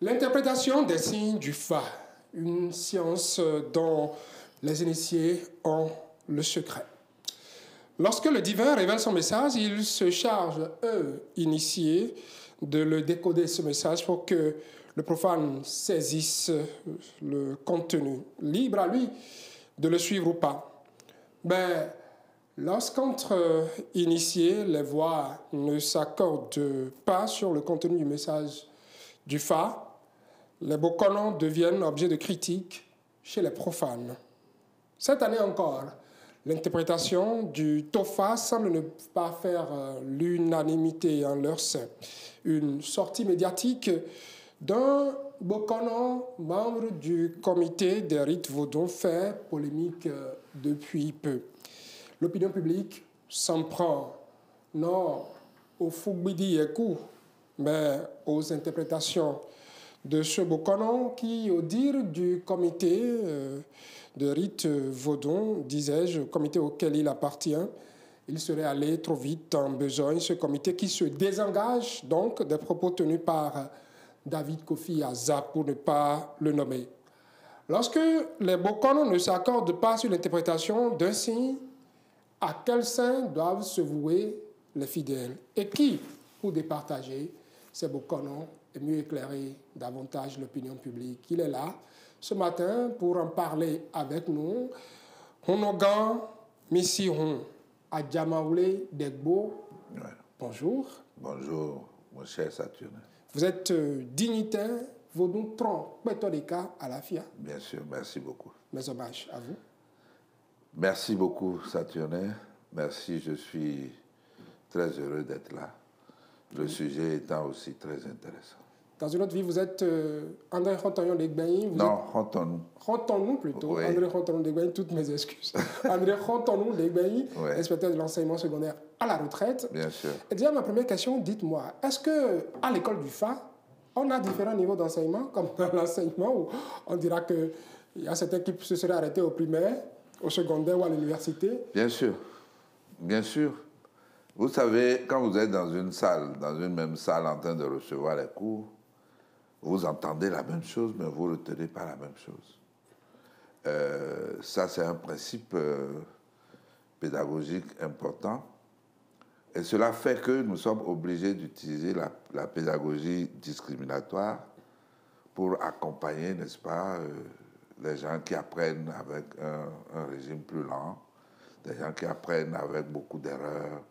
L'interprétation des signes du Fa, une science dont les initiés ont le secret. Lorsque le divin révèle son message, il se charge, eux, initiés, de le décoder, ce message, pour que le profane saisisse le contenu. Libre à lui de le suivre ou pas. Ben, lorsqu'entre initiés, les voix ne s'accordent pas sur le contenu du message du Fa, les Bokono deviennent objet de critique chez les profanes. Cette année encore, l'interprétation du Tofa semble ne pas faire l'unanimité en leur sein. Une sortie médiatique d'un Bokono, membre du comité des rites vaudons, fait polémique depuis peu. L'opinion publique s'en prend non au Fugbidi Yeku, mais aux interprétations de ce Bokono qui, au dire du comité de rites vaudon, disais-je, comité auquel il appartient, il serait allé trop vite en besogne. Ce comité qui se désengage donc des propos tenus par David Kofi Aza, pour ne pas le nommer. Lorsque les Bokono ne s'accordent pas sur l'interprétation d'un signe, à quel sein doivent se vouer les fidèles? Et qui, pour départager ces Bokono et mieux éclairer davantage l'opinion publique? Il est là ce matin pour en parler avec nous. Honogan Missirun Adjamaoulé Degbo. Ouais. Bonjour. Bonjour, mon cher Saturne. Vous êtes dignitaire Vaudou Tron Pétodeka à la FIA. Bien sûr, merci beaucoup. Mes hommages à vous. Merci beaucoup, Saturne. Merci, je suis très heureux d'être là. Le sujet étant aussi très intéressant. Dans une autre vie, vous êtes André Rontonon Degbaï. Non, Rontonou. Rontonou plutôt. Oui. André Rontonou Degbaï, toutes mes excuses. André Rontonou Degbaï, Oui. inspecteur de l'enseignement secondaire à la retraite. Bien sûr. Et déjà, ma première question, dites-moi, est-ce qu'à l'école du Fa, on a différents niveaux d'enseignement, comme dans l'enseignement, où on dira qu'il y a certains qui se seraient arrêtés au primaire, au secondaire ou à l'université? Bien sûr. Bien sûr. Vous savez, quand vous êtes dans une salle, dans une même salle en train de recevoir les cours, vous entendez la même chose, mais vous ne retenez pas la même chose. Ça, c'est un principe pédagogique important. Et cela fait que nous sommes obligés d'utiliser la pédagogie discriminatoire pour accompagner, n'est-ce pas, les gens qui apprennent avec un régime plus lent, des gens qui apprennent avec beaucoup d'erreurs,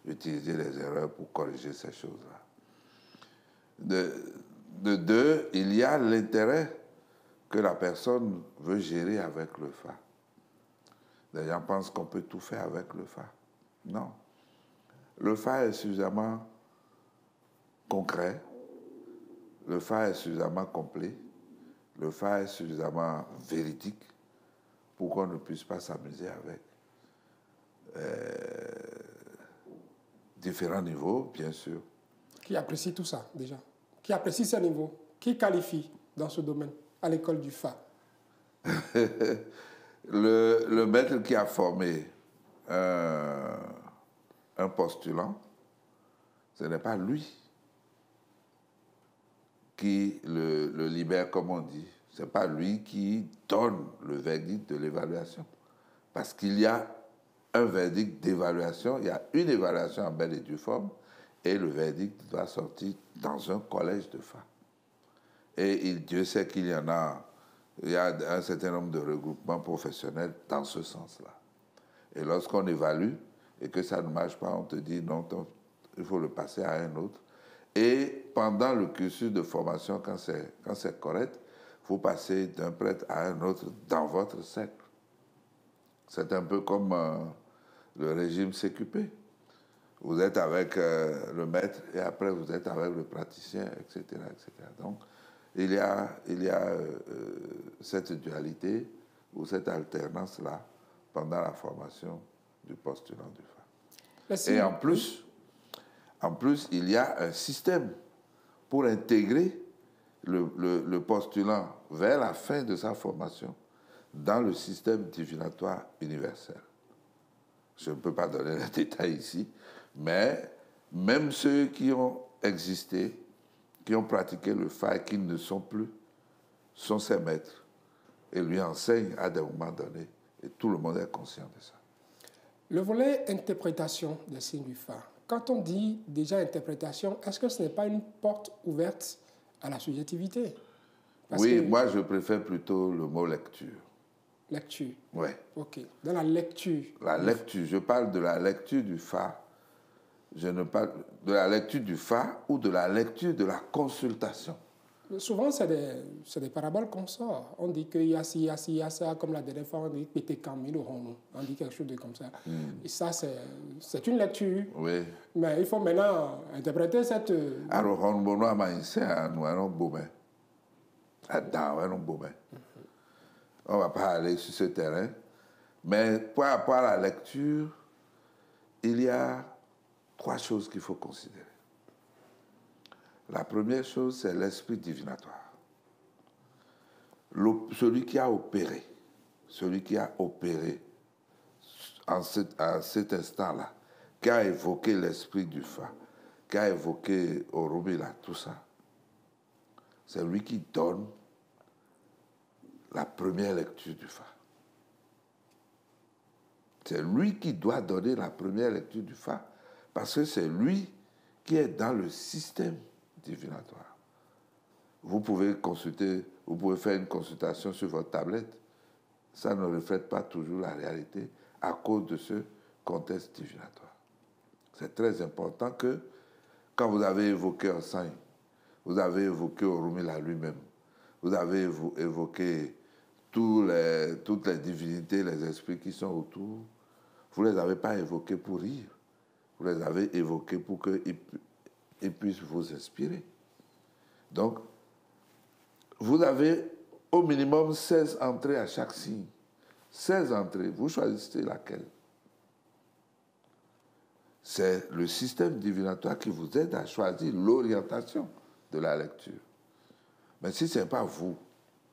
utiliser les erreurs pour corriger ces choses-là. De deux, il y a l'intérêt que la personne veut gérer avec le Fa. Les gens pensent qu'on peut tout faire avec le Fa. Non. Le Fa est suffisamment concret, le Fa est suffisamment complet, le Fa est suffisamment véridique pour qu'on ne puisse pas s'amuser avec. Différents niveaux, bien sûr. Qui apprécie tout ça, déjà? Qui apprécie ces niveaux? Qui qualifie dans ce domaine, à l'école du Fa? Le maître qui a formé un postulant, ce n'est pas lui qui le libère, comme on dit. Ce n'est pas lui qui donne le verdict de l'évaluation. Parce qu'il y a un verdict d'évaluation, il y a une évaluation en belle et due forme, et le verdict doit sortir dans un collège de Fa. Et Dieu sait qu'il y en a, il y a un certain nombre de regroupements professionnels dans ce sens-là. Et lorsqu'on évalue et que ça ne marche pas, on te dit non, il faut le passer à un autre. Et pendant le cursus de formation, quand c'est correct, il faut passer d'un prêtre à un autre dans votre cercle. C'est un peu comme le régime CQP. Vous êtes avec le maître et après vous êtes avec le praticien, etc. etc. Donc, il y a cette dualité ou cette alternance-là pendant la formation du postulant du Fa. Merci. Et en plus, il y a un système pour intégrer le postulant vers la fin de sa formation dans le système divinatoire universel. Je ne peux pas donner les détails ici, mais même ceux qui ont existé qui ont pratiqué le Fa et qui ne sont plus, sont ses maîtres et lui enseignent à des moments donnés. Et tout le monde est conscient de ça. Le volet interprétation des signes du Fa. Quand on dit déjà interprétation, est-ce que ce n'est pas une porte ouverte à la subjectivité? Oui, moi je préfère plutôt le mot lecture. Lecture. Oui. Ok. Dans la lecture. La lecture, je parle de la lecture du Fa. Je ne parle de la lecture du Fa ou de la lecture de la consultation. Souvent, c'est des paraboles qu'on sort. On dit qu'il y a ci, il y a ci, il y a ça, comme la dernière fois, on dit pété camille, on dit quelque chose de comme ça. Et ça, c'est une lecture. Oui. Mais il faut maintenant interpréter cette... Alors, on ne va pas aller sur ce terrain. Mais par rapport à la lecture, il y a 3 choses qu'il faut considérer. La première chose, c'est l'esprit divinatoire. Celui qui a opéré à cet instant-là, qui a évoqué l'esprit du Fa, qui a évoqué Oromila, tout ça, c'est lui qui donne la première lecture du Fa. C'est lui qui doit donner la première lecture du Fa, parce que c'est lui qui est dans le système divinatoire. Vous pouvez faire une consultation sur votre tablette. Ça ne reflète pas toujours la réalité à cause de ce contexte divinatoire. C'est très important que, quand vous avez évoqué Osai, vous avez évoqué Oromila lui-même, vous avez évoqué toutes les divinités, les esprits qui sont autour, vous ne les avez pas évoqués pour rire. Vous les avez évoqués pour qu'ils puissent vous inspirer. Donc, vous avez au minimum 16 entrées à chaque signe. 16 entrées, vous choisissez laquelle. C'est le système divinatoire qui vous aide à choisir l'orientation de la lecture. Mais si ce n'est pas vous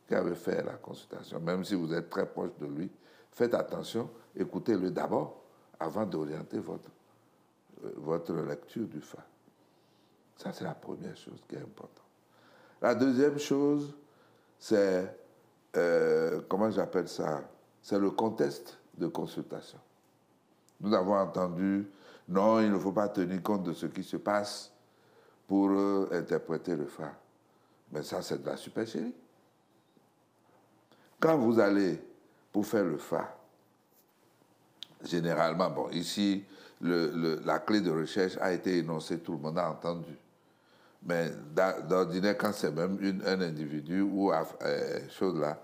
qui avez fait la consultation, même si vous êtes très proche de lui, faites attention, écoutez-le d'abord avant d'orienter votre lecture du Fa. Ça, c'est la première chose qui est importante. La deuxième chose, c'est, comment j'appelle ça? C'est le contexte de consultation. Nous avons entendu, non, il ne faut pas tenir compte de ce qui se passe pour interpréter le Fa. Mais ça, c'est de la supercherie. Quand vous allez pour faire le Fa, généralement, bon, ici, la clé de recherche a été énoncée, tout le monde a entendu. Mais d'ordinaire, quand c'est même un individu ou chose là,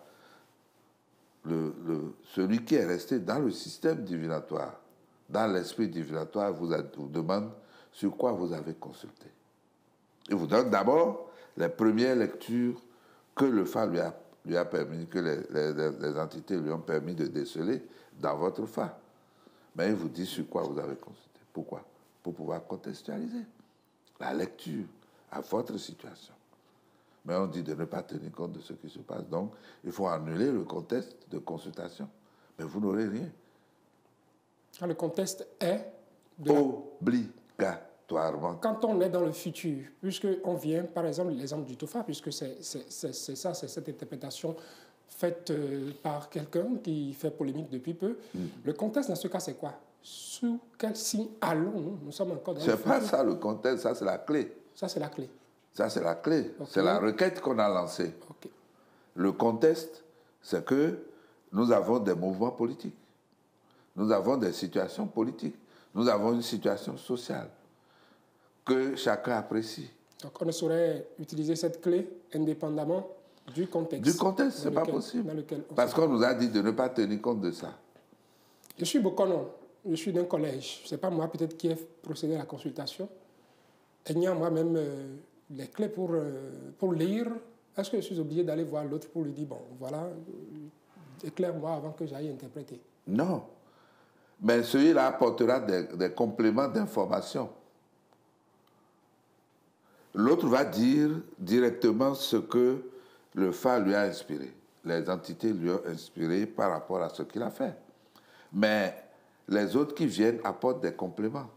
celui qui est resté dans le système divinatoire, dans l'esprit divinatoire, vous demande sur quoi vous avez consulté. Il vous donne d'abord les premières lectures que le Fa lui a permis, que les entités lui ont permis de déceler dans votre Fa. Mais il vous dit sur quoi vous avez consulté. Pourquoi? Pour pouvoir contextualiser la lecture à votre situation. Mais on dit de ne pas tenir compte de ce qui se passe. Donc, il faut annuler le contexte de consultation. Mais vous n'aurez rien. Le contexte est... Obligatoirement. Quand on est dans le futur, puisqu'on vient, par exemple, l'exemple du Tofa, puisque c'est ça, c'est cette interprétation faite par quelqu'un qui fait polémique depuis peu. Le contexte, dans ce cas, c'est quoi? Sous quel signe allons-nous? Nous sommes encore dans le futur. C'est pas ça le contexte, ça c'est la clé. Ça, c'est la clé. Ça, c'est la clé. Okay. C'est la requête qu'on a lancée. Okay. Le contexte, c'est que nous avons des mouvements politiques. Nous avons des situations politiques. Nous avons une situation sociale que chacun apprécie. Donc, on ne saurait utiliser cette clé indépendamment du contexte. Du contexte, ce n'est pas possible. Parce qu'on nous a dit de ne pas tenir compte de ça. Je suis Bokono. Je suis d'un collège. Ce n'est pas moi peut-être qui ai procédé à la consultation. Et moi même les clés pour lire. Est-ce que je suis obligé d'aller voir l'autre pour lui dire, bon, voilà, éclaire-moi avant que j'aille interpréter? Non. Mais celui-là apportera des compléments d'information. L'autre va dire directement ce que le Fa lui a inspiré. Les entités lui ont inspiré par rapport à ce qu'il a fait. Mais les autres qui viennent apportent des compléments.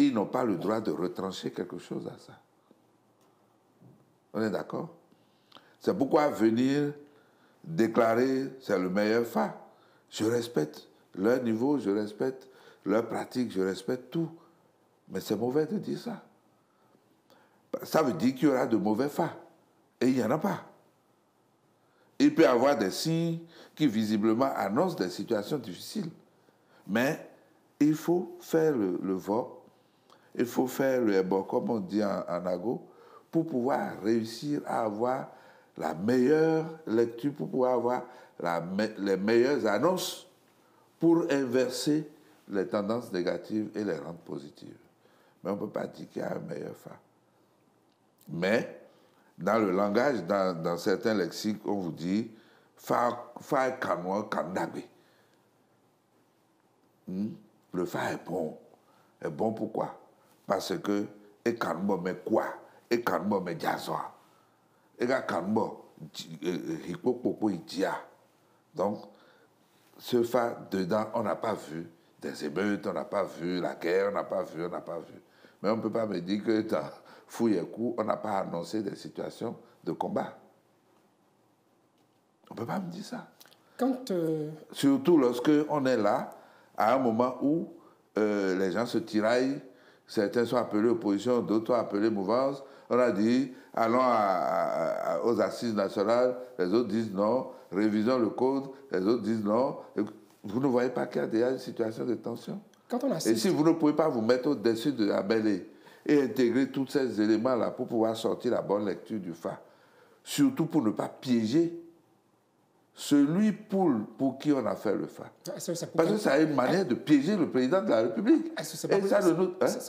Ils n'ont pas le droit de retrancher quelque chose à ça. On est d'accord? C'est pourquoi venir déclarer c'est le meilleur Fa. Je respecte leur niveau, je respecte leur pratique, je respecte tout. Mais c'est mauvais de dire ça. Ça veut dire qu'il y aura de mauvais Fa. Et il n'y en a pas. Il peut y avoir des signes qui visiblement annoncent des situations difficiles. Mais il faut faire le VOP, il faut faire le EBO, comme on dit en ago, pour pouvoir réussir à avoir la meilleure lecture, pour pouvoir avoir les meilleures annonces pour inverser les tendances négatives et les rendre positives. Mais on ne peut pas dire qu'il y a un meilleur Fa. Mais dans le langage, dans certains lexiques, on vous dit Fa kanwa kandabe. Le Fa est bon. Est bon pourquoi? Parce que et kanbo me quoi? Et kanbo me diazoa. Et kanbo hipokpoko idia. Donc, ce Fa dedans, on n'a pas vu des émeutes, on n'a pas vu la guerre, on n'a pas vu. Mais on ne peut pas me dire que dans Fouillekou, on n'a pas annoncé des situations de combat. On ne peut pas me dire ça. Surtout lorsque on est là, à un moment où les gens se tiraillent, certains sont appelés opposition, d'autres sont appelés mouvance. On a dit, allons aux assises nationales, les autres disent non, révisons le code, les autres disent non. Vous ne voyez pas qu'il y a déjà une situation de tension? Et si vous ne pouvez pas vous mettre au-dessus de la mêlée et intégrer tous ces éléments-là pour pouvoir sortir la bonne lecture du Fa, surtout pour ne pas piéger celui pour qui on a fait le Fa. Parce que ça a une manière de piéger le président de la République. C'est pas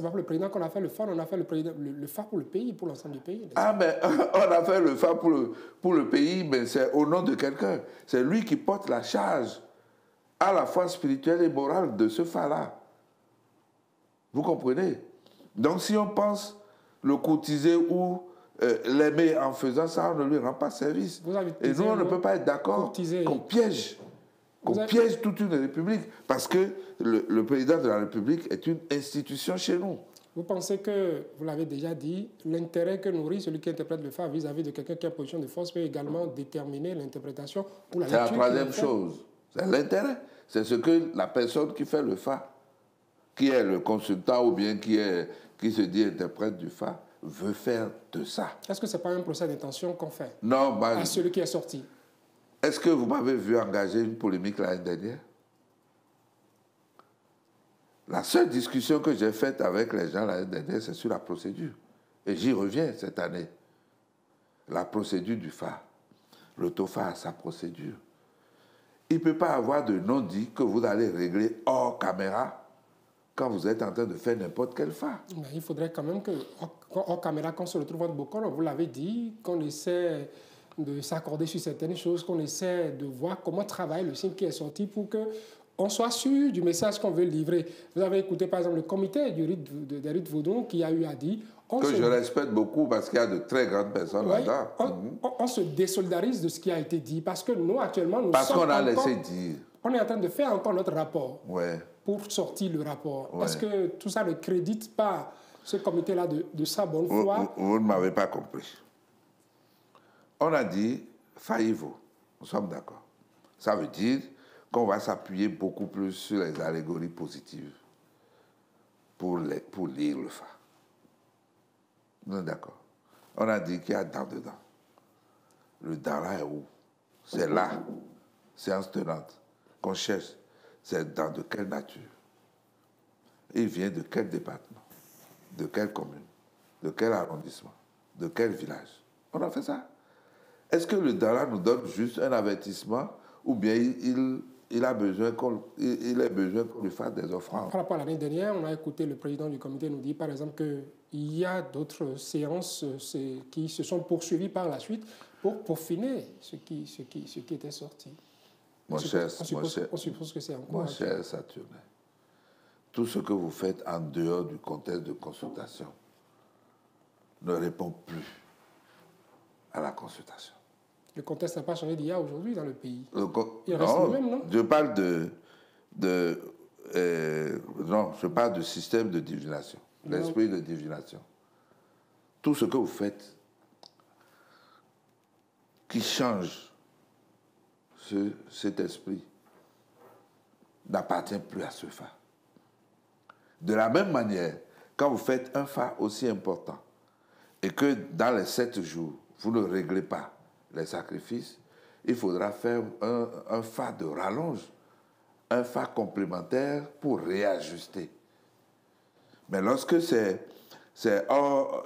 pour le président qu'on a fait le Fa, on a fait le Fa pour le pays, pour l'ensemble du pays. Ah, mais on a fait le Fa pour le pays, mais c'est au nom de quelqu'un. C'est lui qui porte la charge à la fois spirituelle et morale de ce Fa-là. Vous comprenez? Donc si on pense le courtiser ou l'aimer en faisant ça, on ne lui rend pas service. Et nous, on ne peut pas être d'accord qu'on piège toute une république, parce que le président de la République est une institution chez nous. Vous pensez que, vous l'avez déjà dit, l'intérêt que nourrit celui qui interprète le Fa vis-à-vis de quelqu'un qui est en position de force peut également déterminer l'interprétation ou la lecture? C'est la troisième chose. C'est l'intérêt. C'est ce que la personne qui fait le Fa, qui est le consultant ou bien qui se dit interprète du Fa, veut faire de ça. Est-ce que ce n'est pas un procès d'intention qu'on fait à celui qui est sorti? Est-ce que vous m'avez vu engager une polémique l'année dernière? La seule discussion que j'ai faite avec les gens l'année dernière, c'est sur la procédure. Et j'y reviens cette année. La procédure du Fa. Le TOFA a sa procédure. Il ne peut pas avoir de non-dit que vous allez régler hors caméra quand vous êtes en train de faire n'importe quel Fa. Mais il faudrait quand même que, hors caméra, qu'on se retrouve entre Bokor, vous l'avez dit, qu'on essaie de s'accorder sur certaines choses, qu'on essaie de voir comment travaille le signe qui est sorti pour qu'on soit sûr du message qu'on veut livrer. Vous avez écouté par exemple le comité des rites vaudons qui a eu à dire... je respecte beaucoup parce qu'il y a de très grandes personnes là-dedans. On se désolidarise de ce qui a été dit parce que nous actuellement... Parce qu'on a laissé dire. On est en train de faire encore notre rapport pour sortir le rapport. Est-ce que tout ça ne crédite pas ce comité-là de sa bonne foi? Vous ne m'avez pas compris. On a dit faillivo. Nous sommes d'accord. Ça veut dire qu'on va s'appuyer beaucoup plus sur les allégories positives pour lire le Fa. Nous sommes d'accord. On a dit qu'il y a dans dedans. Le dans là est où? C'est là, séance tenante, qu'on cherche. C'est dans de quelle nature? Il vient de quel département? De quelle commune? De quel arrondissement? De quel village? On a fait ça. Est-ce que le Dara nous donne juste un avertissement ou bien il a besoin qu'on lui fasse des offrandes? Par rapport à l'année dernière, on a écouté le président du comité nous dire par exemple qu'il y a d'autres séances qui se sont poursuivies par la suite pour peaufiner ce qui était sorti. On suppose que c'est en cours. Mon cher Saturnin, tout ce que vous faites en dehors du contexte de consultation ne répond plus à la consultation. Le contexte n'a pas changé d'hier aujourd'hui dans le pays. Il reste le même, non? Je parle non, je parle du système de divination, l'esprit de divination. Tout ce que vous faites qui change cet esprit n'appartient plus à ce fa. De la même manière, quand vous faites un fa aussi important et que dans les 7 jours, vous ne réglez pas les sacrifices, il faudra faire un fa de rallonge, un fa complémentaire pour réajuster. Mais lorsque c'est hors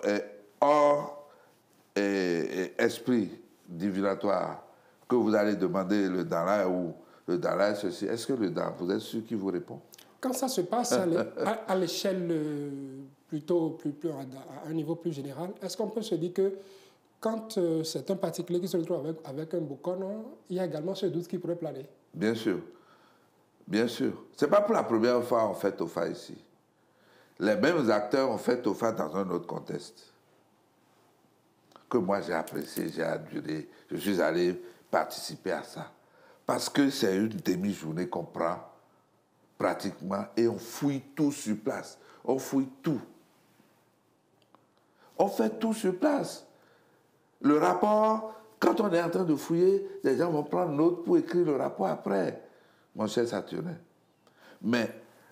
esprit divinatoire que vous allez demander le dala ou le dala est ceci, est-ce que le dala, vous êtes sûr qu'il vous répond? Quand ça se passe à l'échelle plutôt à un niveau plus général, est-ce qu'on peut se dire que quand c'est un particulier qui se retrouve avec un boucan, il y a également ce doute qui pourrait planer? Bien sûr. Bien sûr. Ce n'est pas pour la première fois on fait Tofa ici. Les mêmes acteurs ont fait Tofa dans un autre contexte. Que moi j'ai apprécié, j'ai admiré. Je suis allé participer à ça. Parce que c'est une demi-journée qu'on prend pratiquement et on fouille tout sur place. On fouille tout. On fait tout sur place. Le rapport, quand on est en train de fouiller, les gens vont prendre note pour écrire le rapport après, mon cher Saturnin. Mais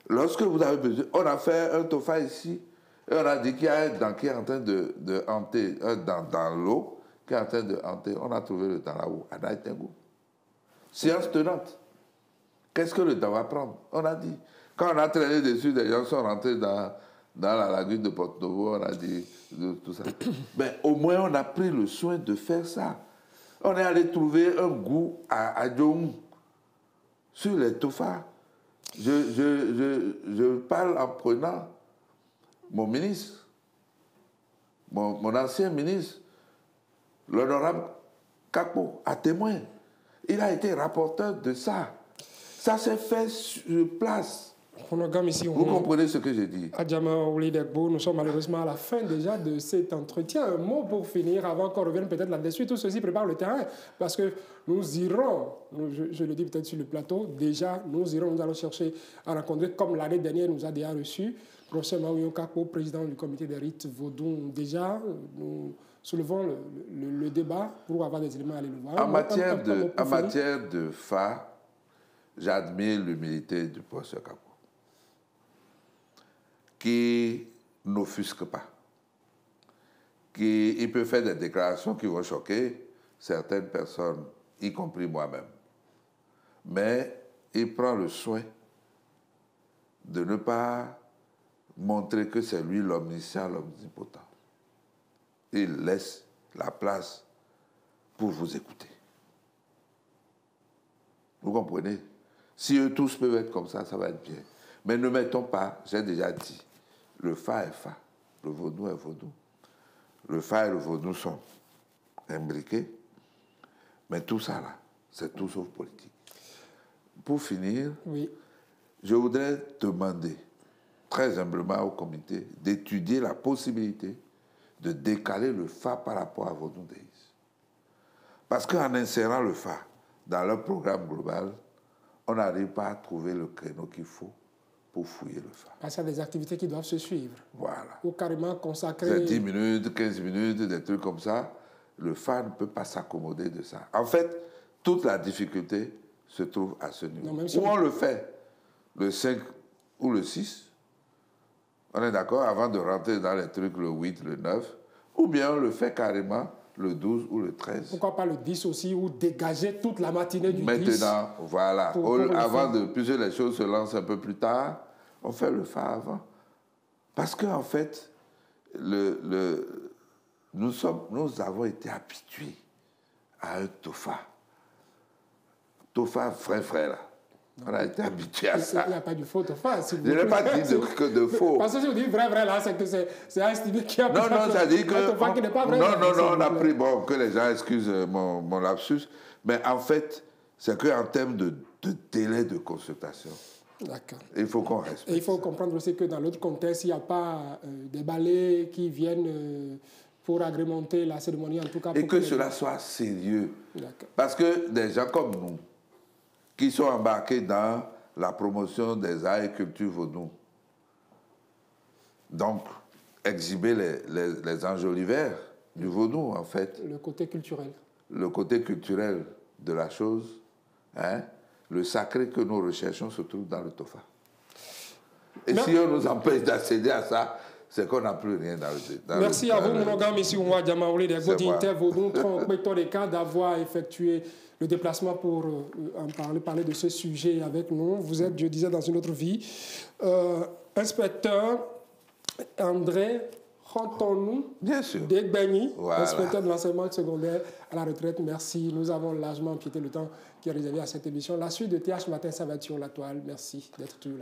lorsque vous avez besoin, on a fait un Tofa ici, et on a dit qu'il y a un dent qui est en train de hanter, un dent dans l'eau, qui est en train de hanter. On a trouvé le dent là-haut, à Naïtengo. Science tenante. Qu'est-ce que le dent va prendre? On a dit. Quand on a traîné dessus, les gens sont rentrés dans la lagune de Porto-Novo, on a dit tout ça. Mais au moins, on a pris le soin de faire ça. On est allé trouver un goût à Djong sur les tofas. Je parle en prenant mon ministre, mon ancien ministre, l'honorable Kakpo, à témoin. Il a été rapporteur de ça. Ça s'est fait sur place. Vous comprenez ce que je dis? Adjama Oulidekbo, nous sommes malheureusement à la fin déjà de cet entretien. Un mot pour finir, avant qu'on revienne peut-être là-dessus. Tout ceci prépare le terrain, parce que nous irons, je le dis peut-être sur le plateau, déjà, nous allons chercher à rencontrer, comme l'année dernière nous a déjà reçus, professeur Maouyon Kakpo, président du comité des rites vaudou. Déjà, nous soulevons le débat pour avoir des éléments à aller le voir. En matière de fa, j'admire l'humilité du professeur Kakpo, qui n'offusque pas, il peut faire des déclarations qui vont choquer certaines personnes, y compris moi-même. Mais il prend le soin de ne pas montrer que c'est lui l'omniscient, l'omnipotent. Il laisse la place pour vous écouter. Vous comprenez? Si eux tous peuvent être comme ça va être bien. Mais ne mettons pas, j'ai déjà dit, le fa est fa, le vaudou est vaudou. Le fa et le vaudou sont imbriqués, mais tout ça là, c'est tout sauf politique. Pour finir, oui, je voudrais demander très humblement au comité d'étudier la possibilité de décaler le fa par rapport à Vodou Days. Parce qu'en insérant le fa dans leur programme global, on n'arrive pas à trouver le créneau qu'il faut pour fouiller le fa. Parce qu'il y a des activités qui doivent se suivre. Voilà. Ou carrément consacrer... C'est 10 minutes, 15 minutes, des trucs comme ça. Le fa ne peut pas s'accommoder de ça. En fait, toute la difficulté se trouve à ce niveau. Non, si on le fait le 5 ou le 6, on est d'accord, avant de rentrer dans les trucs le 8, le 9, ou bien on le fait carrément le 12 ou le 13. Pourquoi pas le 10 aussi, ou dégager toute la matinée du 10? Maintenant, voilà. Puisque les choses se lancent un peu plus tard, on fait le fa avant. Parce qu'en fait, nous avons été habitués à un tofa. Tofa frais là. On a été habitués à ça. Il n'y a pas de faux tofa. Je n'ai pas dit de faux. Parce que si vous dites vrai là, c'est que c'est à estimer qu'il y a non, ça dit que... un tofa qui n'est pas vrai. Non, on a pris... Bon, que les gens excusent mon lapsus. Mais en fait, c'est qu'en termes de délai de consultation, d'accord, il faut qu'on respecte. Et il faut comprendre aussi que dans l'autre contexte, il n'y a pas des balais qui viennent... pour agrémenter la cérémonie, en tout cas. Et que cela soit sérieux. Parce que des gens comme nous, qui sont embarqués dans la promotion des arts et cultures vaudou, donc exhiber les enjolivères du vaudou, en fait. Le côté culturel. le côté culturel de la chose, hein, le sacré que nous recherchons se trouve dans le Tofa. Et si on nous empêche d'accéder à ça, c'est qu'on n'a plus rien dans le... Merci à vous, monogame, ici, moi, Djamaouli, des le cas d'avoir effectué le déplacement pour parler de ce sujet avec nous. Vous êtes, je disais, dans une autre vie. Inspecteur André Rantonou, d'Egbagny, inspecteur de l'enseignement secondaire à la retraite. Merci. Nous avons largement empiété le temps qui est réservé à cette émission. La suite de TH Matin, ça va être sur la toile. Merci d'être toujours là.